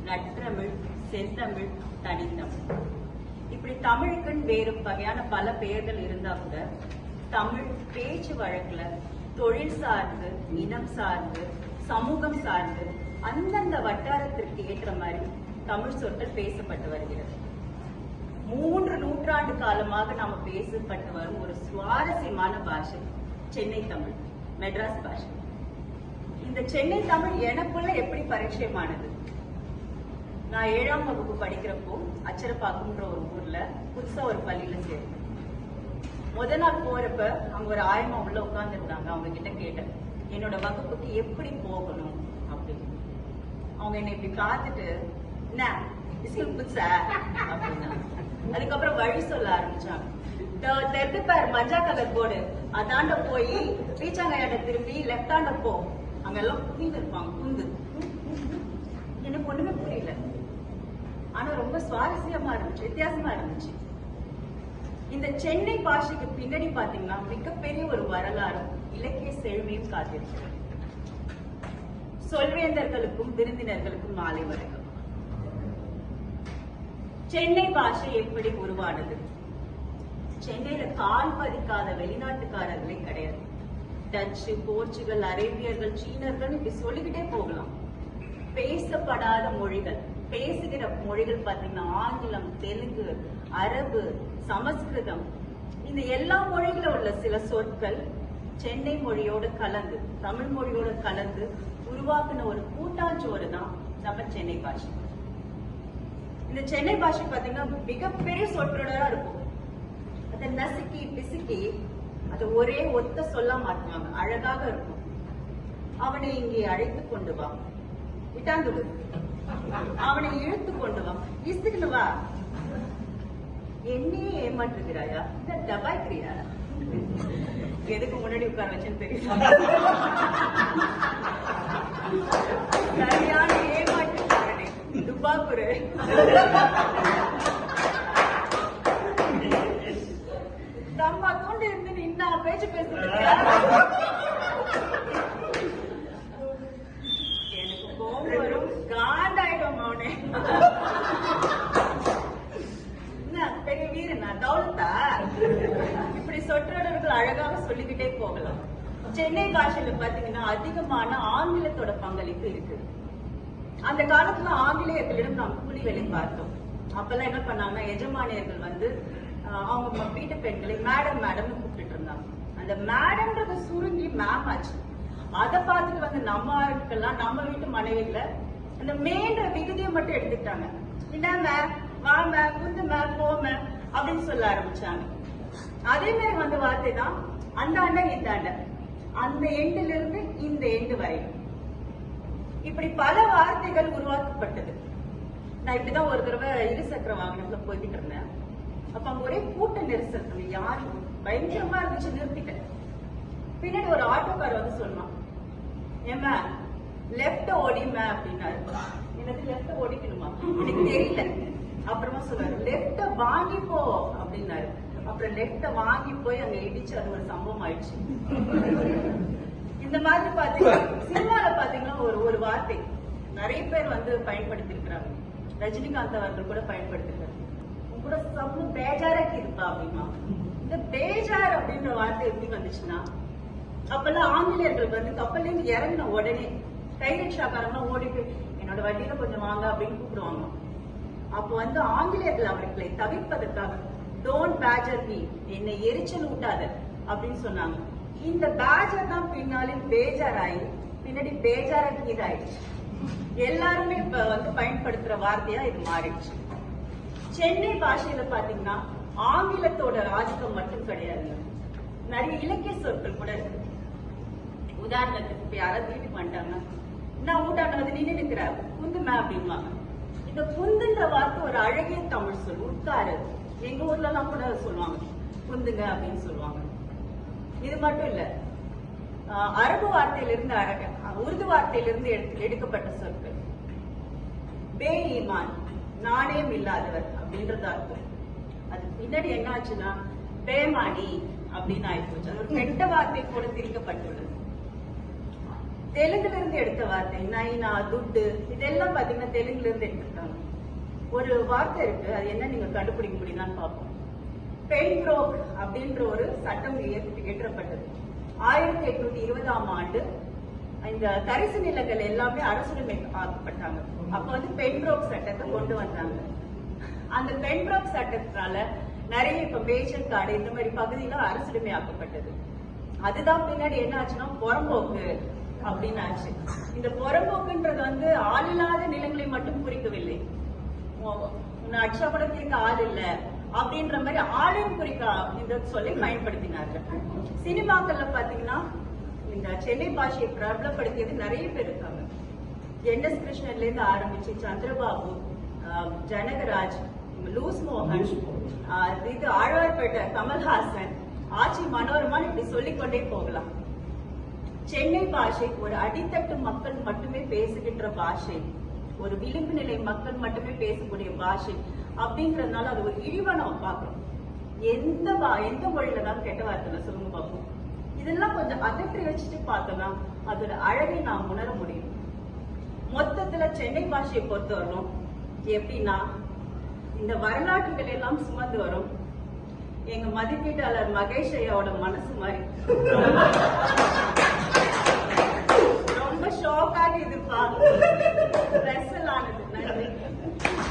நற்றமிழ், செந்தமிழ், தனித்தமிழ். இப்படி தமிழுக்குன்னு வேறு வகையான பல பெயர்கள் இருந்தா கூட தமிழ் பேச்சு வழக்குல தொழில் சார்ந்து, இனம் சார்ந்து, சமூகம் சார்ந்து அந்தந்த வட்டாரத்திற்கு ஏற்ற மாதிரி தமிழ் சொற்கள் பேசப்பட்டு வருகிறது. 3 நூற்றாண்டு காலமாக நாம பேசப்பட்டு வரும் ஒரு சுவாரஸ்யமான பாஷை சென்னை தமிழ், மெட்ராஸ் பாஷை. இந்த சென்னை தமிழ் எனக்குள்ள எப்படி பரிச்சயமானது? நான் 7ஆம் வகுப்பு படிக்கிறப்போ அச்சரப்பாக்கம்ன்ற ஒரு ஊர்ல புதுசா ஒரு பள்ளியில சேர்ந்தேன். முத நாள் போறப்ப அவங்க ஒரு ஆயமா உள்ள உட்கார்ந்து இருந்தாங்க. அவங்க கிட்ட கேட்டேன், என்னோட வகுப்புக்கு எப்படி போகணும் அப்படின்னு. அவங்க என்னை இப்படி பார்த்துட்டு, என்ன புதுசா அப்படின்னா, அதுக்கப்புறம் வழி சொல்ல ஆரம்பிச்சாங்க. தெற்கு பேர் மஞ்சா கலர் போர்டு, அதாண்ட போய் பீச்சாங்காயாண்ட திரும்பி லெப்ட் ஹாண்ட போ, அங்கெல்லாம் குந்து இருப்பாங்க. குந்து எனக்கு ஒண்ணுமே புரியல. ஆனா ரொம்ப சுவாரஸ்யமா இருந்துச்சு, வித்தியாசமா இருந்துச்சு. இந்த சென்னை பாஷைக்கு பின்னாடி பாத்தீங்கன்னா மிகப்பெரிய ஒரு வரலாறும் இலக்கிய செழுமையும் காத்திருக்கிறது. சொல்வேந்தர்களுக்கும் விருந்தினர்களுக்கும் மாலை வணக்கம். சென்னை பாஷை எப்படி உருவானது? சென்னையில கால் பதிக்காத வெளிநாட்டுக்காரர்களே கிடையாது. டச்சு, போர்ச்சுகல், அரேபியர்கள், சீனர்கள் இப்படி சொல்லிக்கிட்டே போகலாம். பேசப்படாத மொழிகள், பேசுகிற மொழிகள் பாத்தீங்கன்னா ஆங்கிலம், தெலுங்கு, அரபு, சமஸ்கிருதம், இந்த எல்லா மொழிகள உள்ள சில சொற்கள் சென்னை மொழியோட கலந்து, தமிழ் மொழியோட கலந்து உருவாக்குன ஒரு கூட்டாஞ்சோறு தான் நம்ம சென்னை பாஷை. இந்த சென்னை பாஷை பாத்தீங்கன்னா மிகப்பெரிய சொற்றொடரா இருக்கும். அதை நசுக்கி பிசுக்கி அதை ஒரே ஒத்த சொல்ல மாட்டுவாங்க, அழகாக இருக்கும். அவனை இங்கே அழைத்து கொண்டு வா, இட்டாந்து அவனை இழுத்து கொண்டு வா, இஸ்துக்கு வா, என்னையே ஏமாற்றுகிறாயா, இந்த டபாய்க்கிறியா, எதுக்கு முன்னாடி உட்கார வச்சுன்னு தெரியும். சரியான ஏமாற்றுக்காரனே, துபாக்குரு. நம்ம கொண்டு இருந்து நின்னா பேச்சு பேசுறது எனக்கு கோபம் வரும், காண்டாயிடும். அவனே பெரிய வீரனா, தௌலத்தா, இப்படி சொற்றொடர்கள் அழகாக சொல்லிக்கிட்டே போகலாம். சென்னை பாஷையில பாத்தீங்கன்னா அதிகமான ஆங்கிலத்தோட பங்களிப்பு இருக்கு. அந்த காலத்துல ஆங்கிலேயர்களிடம் நாம் கூலி வேலை பார்த்தோம். அப்பெல்லாம் என்ன பண்ணாங்கன்னா, எஜமானியர்கள் வந்து அவங்க வீட்டு பெண்களை மேடம் மேடம்னு கூப்பிட்டு இருந்தாங்க. அந்த மேடம்ன்றது சுருங்கி மேம் ஆச்சு. அதை பார்த்துட்டு வந்து நம்ம ஆளுக்கெல்லாம் நம்ம வீட்டு மனைவிகளை அந்த மேன்ற விகுதியை மட்டும் எடுத்துக்கிட்டாங்க. இன்னாம வாம குந்தும போம அப்படின்னு சொல்ல ஆரம்பிச்சாங்க. அதே மாதிரி வந்த வார்த்தை தான் அந்த ஆண்ட இந்த ஆண்ட, அந்த எண்டுல இருந்து இந்த எண்டு வரை இப்படி பல வார்த்தைகள் உருவாக்கப்பட்டது. நான் இப்படிதான் ஒரு தடவை இருசக்கர வாகனத்துல போய்கிட்டு இருந்தேன். அப்ப அங்க ஒரே கூட்ட நெரிசல், யாரும் பயங்கரமா இருந்துச்சு. நிறுத்திட்டேன். பின்னாடி ஒரு ஆட்டோக்கார் வந்து சொன்னான், ஏமா லெப்ட் ஓடிமா அப்படின்னாரு. எனக்கு லெப்ட் ஓடிக்கணுமா எனக்கு தெரியல. அப்புறமா சொன்னாரு, லெப்ட வாங்கி போ அப்படின்னாரு. அப்புறம் லெப்ட வாங்கி போய் அங்க இடிச்சு அது ஒரு சம்பவம் ஆயிடுச்சு. இந்த மாதிரி பாத்தீங்கன்னா சினிமால பாத்தீங்கன்னா ஒரு வார்த்தை நிறைய பேர் வந்து பயன்படுத்தி இருக்கிறாங்க. ரஜினிகாந்த் அவர்கள் கூட பயன்படுத்திருக்காரு. கூட சம்மு பேஜாராக்கி இருப்பா அப்படின்னா, இந்த பேஜார் அப்படின்ற வார்த்தை எப்படி வந்துச்சுன்னா, அப்பெல்லாம் ஆங்கிலேயர்கள் வந்து கப்பல்ல இருந்து இறங்கின உடனே கை ரிக்ஷாக்காரங்க ஓடிட்டு என்னோட வண்டியில கொஞ்சம் வாங்க அப்படின்னு கூப்பிடுவாங்க. அப்போ வந்து ஆங்கிலேயர்கள் அவர்களை தவிர்ப்பதற்காக டோன்ட் பேஜர் மீ, என்னை எரிச்சல் ஊட்டாத அப்படின்னு சொன்னாங்க. இந்த பேஜர் தான் பின்னாலே பேஜார் ஆகி பின்னாடி பேஜாராக்கி இதாயிடுச்சு. எல்லாருமே இப்ப வந்து பயன்படுத்துற வார்த்தையா இது மாறிடுச்சு. சென்னை பாஷையில பாத்தீங்கன்னா ஆங்கிலத்தோட ஆதிக்கம் மட்டும் கிடையாது, நிறைய இலக்கிய சொற்கள் கூட இருக்கு. உதாரணத்துக்கு இப்ப யாராவது வீட்டுக்கு வந்துட்டாங்க, நான் ஊட்டாண்ட வந்து நின்று நிற்கிறாரு, குந்துமே அப்படின்வாங்க. இந்த குந்துன்ற வார்த்தை ஒரு அழகிய தமிழ் சொல், உட்காரு. எங்க ஊர்ல எல்லாம் கூட சொல்லுவாங்க, குந்துங்க அப்படின்னு சொல்லுவாங்க. இது மட்டும் இல்ல, அரபு வார்த்தையிலிருந்து உருது வார்த்தையிலிருந்து எடுக்கப்பட்ட சொற்கள். பே ஈமான், நாணயம் இல்லாதவர் அப்படின்றதா இருக்கும். அது பின்னாடி என்ன ஆச்சுன்னா பேமானி அப்படின்னு ஆயிப்போச்சு. அது ஒரு கெட்ட வார்த்தை கூட திரிக்கப்பட்டுள்ளது. தெலுங்குல இருந்து எடுத்த வார்த்தை நைனா, துட்டு, இதெல்லாம் பாத்தீங்கன்னா தெலுங்குல இருந்து எடுத்துருக்காங்க. ஒரு வார்த்தை இருக்கு, அது என்ன நீங்க கண்டுபிடிக்க முடியுதான்னு பார்ப்போம். பென்புரோக் அப்படின்ற ஒரு சட்டம் இயற்றப்பட்டது 1820ஆம் ஆண்டு. இந்த தரிசு நிலங்கள் எல்லாமே அரசுரிமை ஆக்கப்பட்டாங்க. அப்ப வந்து பென்புரோக் சட்டத்தை கொண்டு வந்தாங்க. அந்த பென்புரோக் சட்டத்தினால நிறைய இப்ப மேய்ச்சல் காடு இந்த மாதிரி பகுதியில அரசுரிமை ஆக்கப்பட்டது. அதுதான் பின்னாடி என்ன ஆச்சுன்னா புறம்போக்கு அப்படின்னு ஆச்சு. இந்த புறம்போக்குன்றது வந்து ஆள் இல்லாத நிலங்களை மட்டும் குறிக்கவில்லை. அச்சாபடத்திற்கு ஆள் இல்ல அப்படின்ற மாதிரி ஆளையும் குறிக்க இந்த சொல்லி பயன்படுத்தினார்கள். சினிமாக்கள்ல பாத்தீங்கன்னா இந்த சென்னை பாஷையை பிரபலப்படுத்தியது நிறைய பேர் இருக்காங்க. என்.எஸ். கிருஷ்ணன்ல இருந்து ஆரம்பிச்சு சந்திரபாபு, ஜனகராஜ், லூஸ் மோகன், இது ஆழ்வார்பேட்டை கமல்ஹாசன், ஆட்சி மனோரமான்னு இப்படி சொல்லிக்கொண்டே போகலாம். சென்னை பாஷை ஒரு அடித்தட்டு மக்கள் மட்டுமே பேசுகின்ற பாஷை, ஒரு விளிம்பு நிலை மக்கள் மட்டுமே பேசக்கூடிய பாஷை அப்படிங்கறதுனால அது ஒரு இழிவா நம்ம பாக்குறோம். எந்த மொழியில தான் கெட்ட வார்த்தை சொல்லுங்க பார்ப்போம். இதெல்லாம் கொஞ்சம் அகற்றி வச்சுட்டு பார்த்தோம்னா அதோட அழகை நாம் உணர முடியும். மொத்தத்துல சென்னை பாஷையை பொறுத்தவரைக்கும் எப்படின்னா இந்த வரலாற்றுகள் எல்லாம் சுமந்து வரும் எங்க மதிப்பீட்டாளர் மகேஷ் ஐயாவோட மனசு மாதிரி.